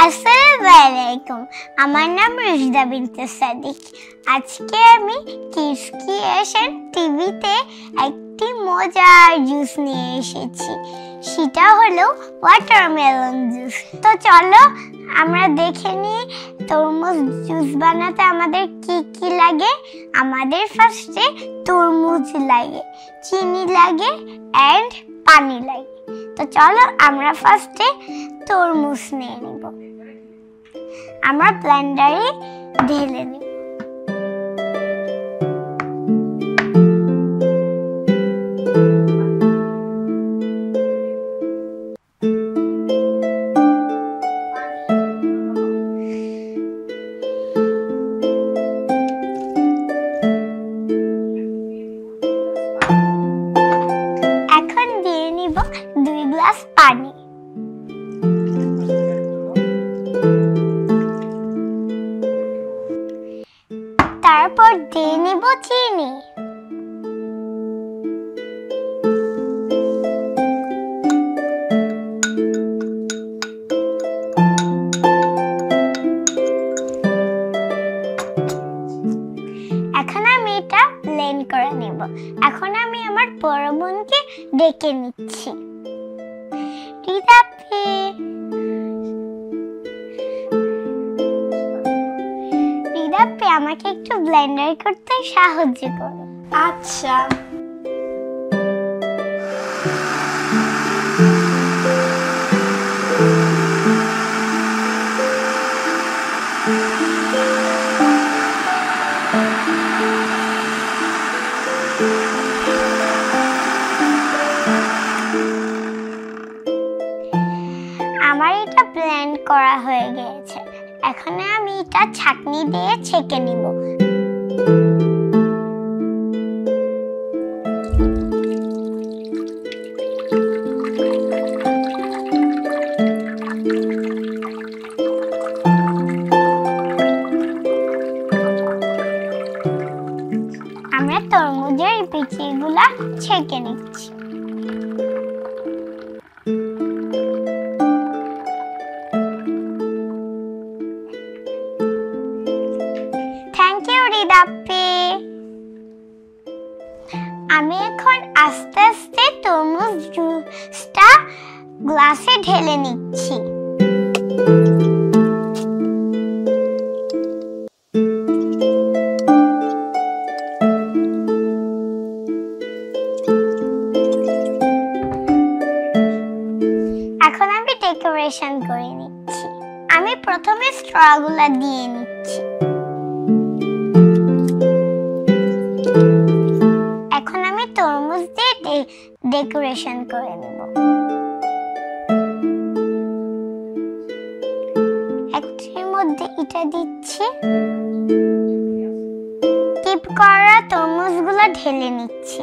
আসসালামুয়ালাইকুম, আমার নাম রুশদা বিনতে সাদিক। আজকে আমি কিডস ক্রিয়েশন টিভিতে একটি মজার জুস নিয়ে এসেছি, সেটা হলো ওয়াটার মেলন জুস। তো চলো আমরা দেখে নিই তরমুজ জুস বানাতে আমাদের কি কি লাগে। আমাদের ফার্স্টে তরমুজ লাগে, চিনি লাগে এন্ড পানি লাগে। তো চলো আমরা ফার্স্টে তরমুজ নিয়ে নিব। আমরা ব্লেন্ডারে ঢেলে নিব। এখন দিয়ে নিব 2 গ্লাস পানি। তারপর দিয়ে নিব চিনি। এখন আমি এটা ব্লেন্ড করে নেব। এখন আমি আমার বড় বোনকে ডেকে নিচ্ছি। রিদাপ্পি, আমাকে একটু ব্লেন্ডার করতে সাহায্য করো। আচ্ছা। আমার এটা ব্লেন্ড করা হয়ে গেছে। এখন আমি এটা ছাঁকনি দিয়ে ছেঁকে নিব। আমরা তরমুজের বিচিগুলা ছেঁকে নিচ্ছি। Thank you Ridappi. আমি এখন আস্তে আস্তে তরমুজ জুসটা গ্লাসে ঢেলে নিচ্ছি। এখন আমি ডেকোরেশন করে নিচ্ছি। আমি প্রথমে স্ট্রগুলা দিয়ে নিচ্ছি। এখন আমি তরমুজ দিয়ে ডেকোরেশন করে নেব। একটির মধ্যে এটা দিচ্ছি। টিপ করা তরমুজগুলো ঢেলে নিচ্ছি।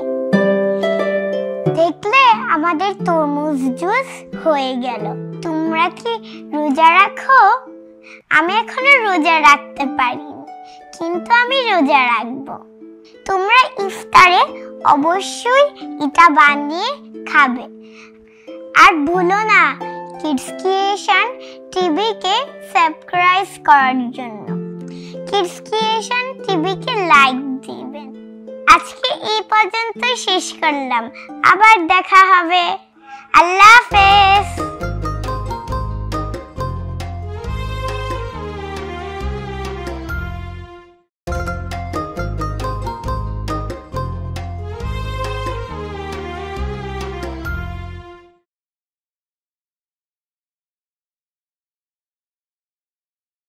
দেখলে আমাদের তরমুজ জুস হয়ে গেল। তোমরা কি রোজা রাখো? আমি এখনো রোজা রাখতে পারিনি, কিন্তু আমি রোজা রাখবো। তোমরা ইফতারে অবশ্যই এটা বানিয়ে খাবে। আর ভুলো না কিডস ক্রিয়েশন টিভিকে সাবস্ক্রাইব করার জন্য। কিডস ক্রিয়েশন টিভিকে লাইক দিবেন। আজকে এই পর্যন্ত শেষ করলাম, আবার দেখা হবে। আল্লাহ হাফেজ।